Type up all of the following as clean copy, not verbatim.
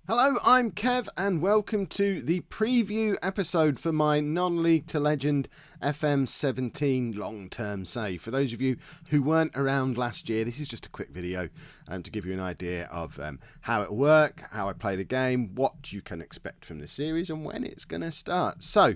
Hello, I'm Kev and welcome to the preview episode for my non-league to legend FM17 long-term save. For those of you who weren't around last year, this is just a quick video to give you an idea of how it'll work, how I play the game, what you can expect from the series and when it's going to start. So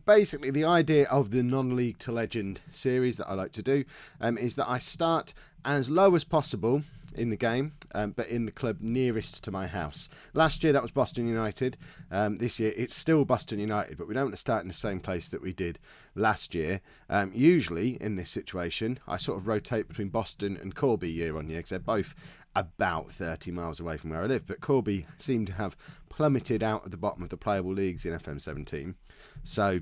basically the idea of the non-league to legend series that I like to do is that I start as low as possible in the game, but in the club nearest to my house. Last year that was Boston United. This year it's still Boston United, but we don't want to start in the same place that we did last year. Usually in this situation I sort of rotate between Boston and Corby year on year because they're both about 30 miles away from where I live, but Corby seemed to have plummeted out at the bottom of the playable leagues in FM17, so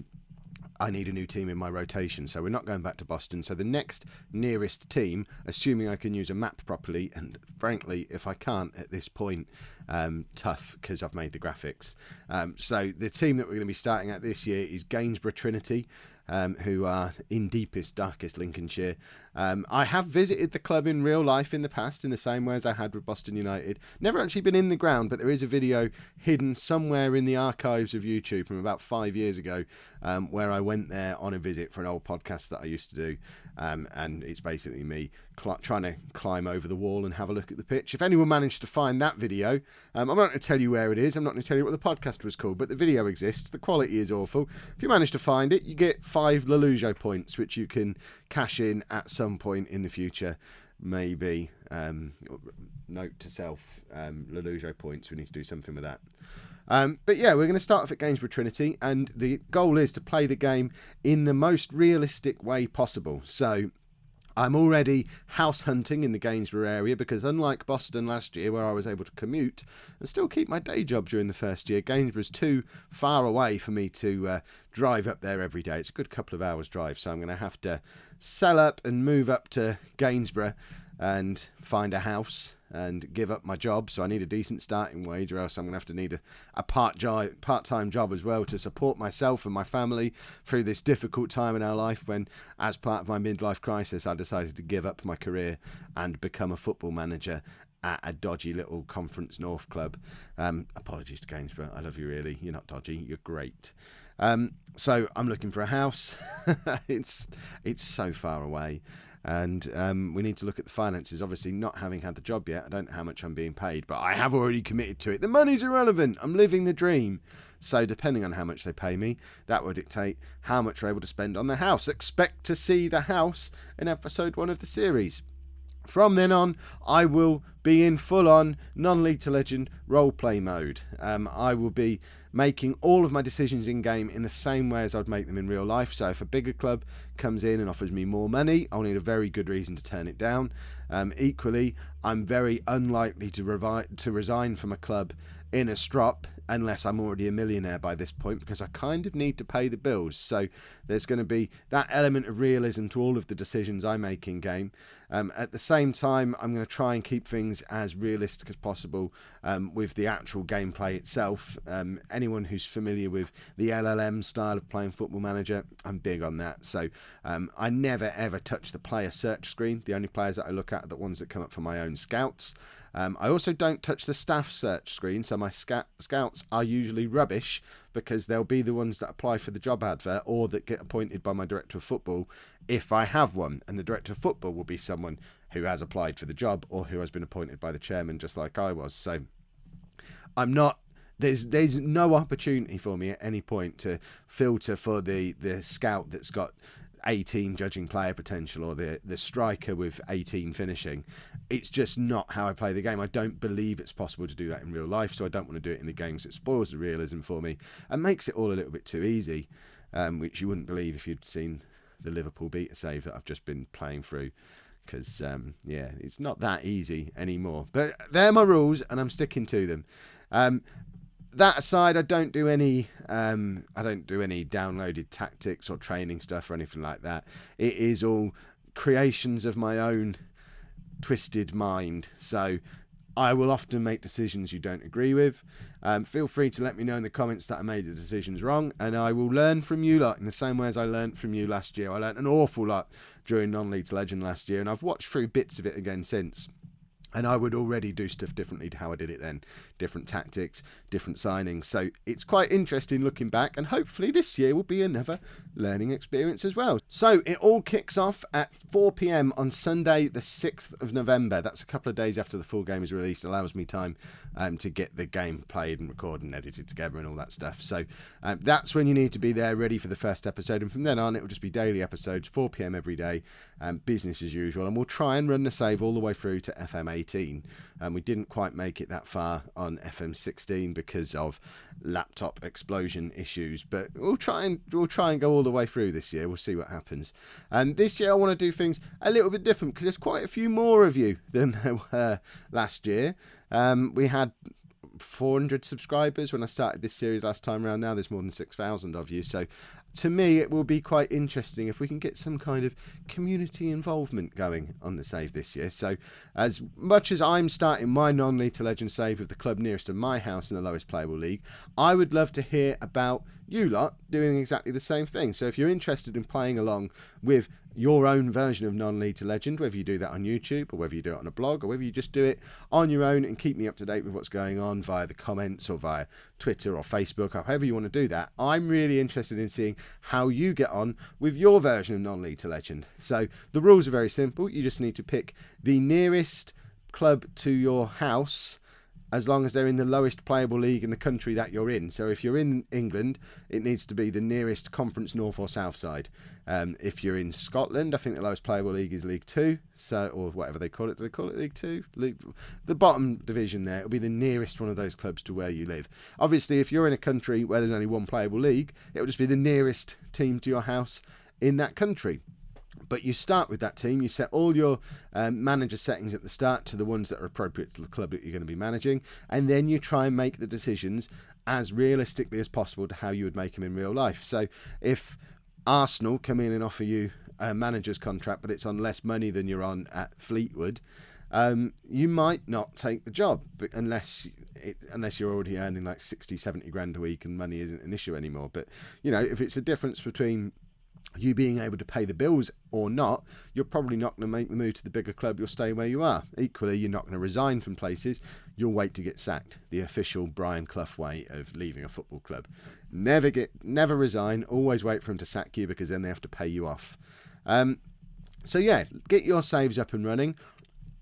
I need a new team in my rotation, so we're not going back to Boston. So the next nearest team, assuming I can use a map properly, and frankly, if I can't at this point, tough, because I've made the graphics. So the team that we're going to be starting at this year is Gainsborough Trinity, who are in deepest, darkest Lincolnshire. I have visited the club in real life in the past, in the same way as I had with Boston United. Never actually been in the ground, but there is a video hidden somewhere in the archives of YouTube from about 5 years ago, where I went there on a visit for an old podcast that I used to do. And it's basically me trying to climb over the wall and have a look at the pitch. If anyone managed to find that video, I'm not going to tell you where it is. I'm not going to tell you what the podcast was called, but the video exists. The quality is awful. If you manage to find it, you get 5 Lollujo points, which you can cash in at some point in the future. Maybe. Note to self, Lollujo points. We need to do something with that. But yeah, we're going to start off at Gainsborough Trinity, and the goal is to play the game in the most realistic way possible. So I'm already house hunting in the Gainsborough area because, unlike Boston last year where I was able to commute and still keep my day job during the first year, Gainsborough's too far away for me to drive up there every day. It's a good couple of hours drive, so I'm going to have to sell up and move up to Gainsborough and find a house and give up my job. So I need a decent starting wage, or else I'm going to have to need a part-time job as well to support myself and my family through this difficult time in our life when, as part of my midlife crisis, I decided to give up my career and become a football manager at a dodgy little Conference North club. Apologies to Gainsborough. I love you, really. You're not dodgy. You're great. So I'm looking for a house. It's so far away. And we need to look at the finances. Obviously, not having had the job yet, I don't know how much I'm being paid, but I have already committed to it. The money's irrelevant. I'm living the dream. So depending on how much they pay me, that will dictate how much we're able to spend on the house. Expect to see the house in episode 1 of the series. From then on, I will be in full-on non-league to legend roleplay mode. I will be making all of my decisions in-game in the same way as I'd make them in real life. So if a bigger club comes in and offers me more money, I'll need a very good reason to turn it down. Equally, I'm very unlikely to resign from a club in a strop unless I'm already a millionaire by this point, because I kind of need to pay the bills. So there's going to be that element of realism to all of the decisions I make in game. At the same time, I'm going to try and keep things as realistic as possible with the actual gameplay itself. Anyone who's familiar with the LLM style of playing Football Manager, I'm big on that. So I never ever touch the player search screen. The only players that I look at are the ones that come up for my own scouts. I also don't touch the staff search screen, so my scouts are usually rubbish because they'll be the ones that apply for the job advert or that get appointed by my director of football if I have one, and the director of football will be someone who has applied for the job or who has been appointed by the chairman, just like I was. So I'm not... There's no opportunity for me at any point to filter for the scout that's got 18 judging player potential or the striker with 18 finishing. It's just not how I play the game. I don't believe it's possible to do that in real life, so I don't want to do it in the games. It spoils the realism for me and makes it all a little bit too easy, which you wouldn't believe if you'd seen the Liverpool beta save that I've just been playing through, because yeah, it's not that easy anymore. But they're my rules and I'm sticking to them. That aside, I don't do any downloaded tactics or training stuff or anything like that. It is all creations of my own twisted mind. So I will often make decisions you don't agree with. Feel free to let me know in the comments that I made the decisions wrong, and I will learn from you lot in the same way as I learned from you last year. I learned an awful lot during non-league to legend last year, and I've watched through bits of it again since. And I would already do stuff differently to how I did it then. Different tactics, different signings. So it's quite interesting looking back. And hopefully this year will be another learning experience as well. So it all kicks off at 4 p.m. on Sunday, the 6th of November. That's a couple of days after the full game is released. It allows me time to get the game played and recorded and edited together and all that stuff. So that's when you need to be there ready for the first episode. And from then on, it will just be daily episodes, 4 p.m. every day, business as usual. And we'll try and run the save all the way through to FM18. We didn't quite make it that far on FM16 because of laptop explosion issues, but we'll try and go all the way through this year. We'll see what happens. And this year I want to do things a little bit different because there's quite a few more of you than there were last year. We had 400 subscribers when I started this series last time around. Now there's more than 6,000 of you. So to me, it will be quite interesting if we can get some kind of community involvement going on the save this year. So as much as I'm starting my non-League to Legend save with the club nearest to my house in the lowest playable league, I would love to hear about you lot doing exactly the same thing. So if you're interested in playing along with your own version of non-League to Legend, whether you do that on YouTube or whether you do it on a blog or whether you just do it on your own and keep me up to date with what's going on via the comments or via Twitter or Facebook or however you want to do that, I'm really interested in seeing how you get on with your version of non-League to Legend. So the rules are very simple. You just need to pick the nearest club to your house as long as they're in the lowest playable league in the country that you're in. So if you're in England, it needs to be the nearest conference north or south side. If you're in Scotland, I think the lowest playable league is League 2, so, or whatever they call it. Do they call it League 2? The bottom division there, it'll be the nearest one of those clubs to where you live. Obviously, if you're in a country where there's only one playable league, it'll just be the nearest team to your house in that country. But you start with that team, you set all your manager settings at the start to the ones that are appropriate to the club that you're going to be managing, and then you try and make the decisions as realistically as possible to how you would make them in real life. So if Arsenal come in and offer you a manager's contract, but it's on less money than you're on at Fleetwood, you might not take the job unless you're already earning like 60-70 grand a week and money isn't an issue anymore. But you know, if it's a difference between you being able to pay the bills or not, you're probably not going to make the move to the bigger club. You'll stay where you are. Equally, you're not going to resign from places. You'll wait to get sacked. The official Brian Clough way of leaving a football club. Never resign. Always wait for them to sack you because then they have to pay you off. So yeah, get your saves up and running.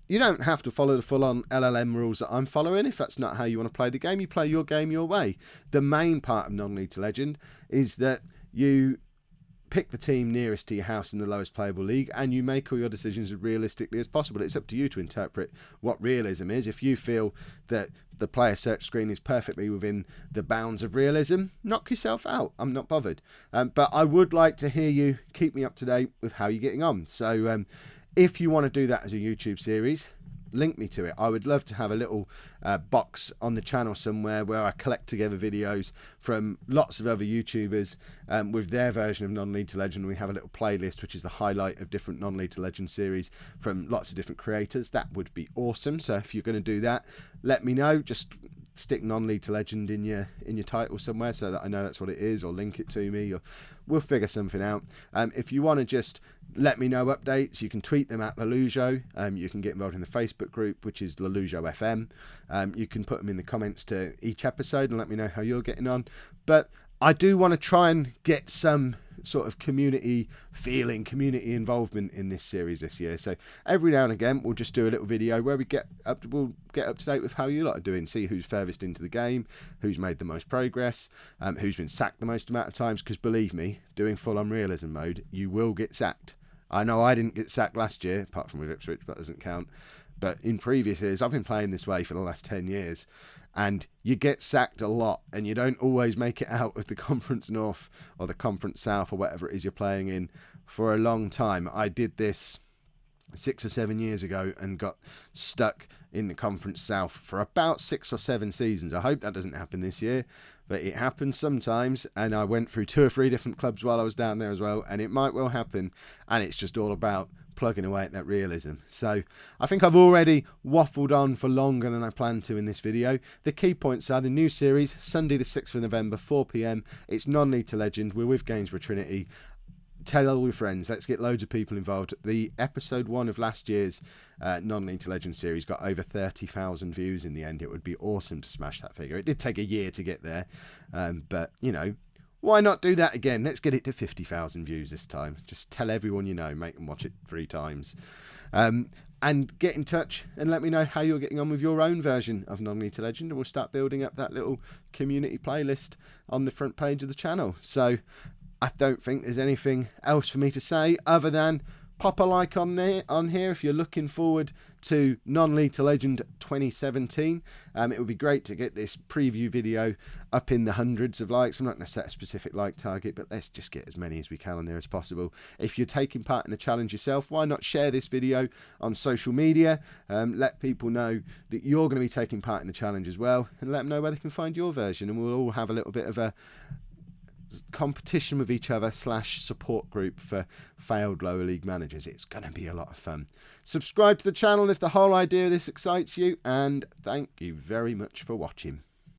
You don't have to follow the full-on LLM rules that I'm following. If that's not how you want to play the game, you play your game your way. The main part of non-League to Legend is that you pick the team nearest to your house in the lowest playable league and you make all your decisions as realistically as possible. It's up to you to interpret what realism is. If you feel that the player search screen is perfectly within the bounds of realism, knock yourself out. I'm not bothered. But I would like to hear you keep me up to date with how you're getting on. So if you want to do that as a YouTube series, link me to it. I would love to have a little box on the channel somewhere where I collect together videos from lots of other YouTubers with their version of non-League to Legend. We have a little playlist which is the highlight of different non-League to Legend series from lots of different creators. That would be awesome. So if you're going to do that, let me know. Just stick non-League to Legend in your title somewhere so that I know that's what it is, or link it to me, or we'll figure something out. If you want to just let me know updates, you can tweet them at Lollujo. You can get involved in the Facebook group, which is Lollujo FM. You can put them in the comments to each episode and let me know how you're getting on. But I do want to try and get some sort of community feeling, community involvement in this series this year. So every now and again, we'll just do a little video where we'll get up to date with how you lot are doing, see who's furthest into the game, who's made the most progress, who's been sacked the most amount of times. Because believe me, doing full-on realism mode, you will get sacked. I know I didn't get sacked last year, apart from with Ipswich, but that doesn't count. But in previous years, I've been playing this way for the last 10 years, and you get sacked a lot, and you don't always make it out of the Conference North or the Conference South or whatever it is you're playing in for a long time. I did this 6 or 7 years ago and got stuck in the Conference South for about 6 or 7 seasons. I hope that doesn't happen this year, but it happens sometimes, and I went through 2 or 3 different clubs while I was down there as well, and it might well happen, and it's just all about plugging away at that realism. So I think I've already waffled on for longer than I planned to in this video. The key points are the new series, Sunday the 6th of November, 4 p.m. It's non-League to Legend. We're with Gainsborough Trinity. tell all your friends. Let's get loads of people involved. The episode 1 of last year's Non-League to Legend series got over 30,000 views in the end. It would be awesome to smash that figure. It did take a year to get there, but you know, why not do that again? Let's get it to 50,000 views this time. Just tell everyone you know, make them watch it 3 times. And get in touch and let me know how you're getting on with your own version of Non-League to Legend, and we'll start building up that little community playlist on the front page of the channel. So I don't think there's anything else for me to say other than pop a like on here if you're looking forward to Non-League to Legend 2017. It would be great to get this preview video up in the hundreds of likes. I'm not going to set a specific like target, but let's just get as many as we can on there as possible. If you're taking part in the challenge yourself, why not share this video on social media? Let people know that you're going to be taking part in the challenge as well, and let them know where they can find your version, and we'll all have a little bit of a competition with each other / support group for failed lower league managers. It's going to be a lot of fun. Subscribe to the channel if the whole idea of this excites you, and thank you very much for watching.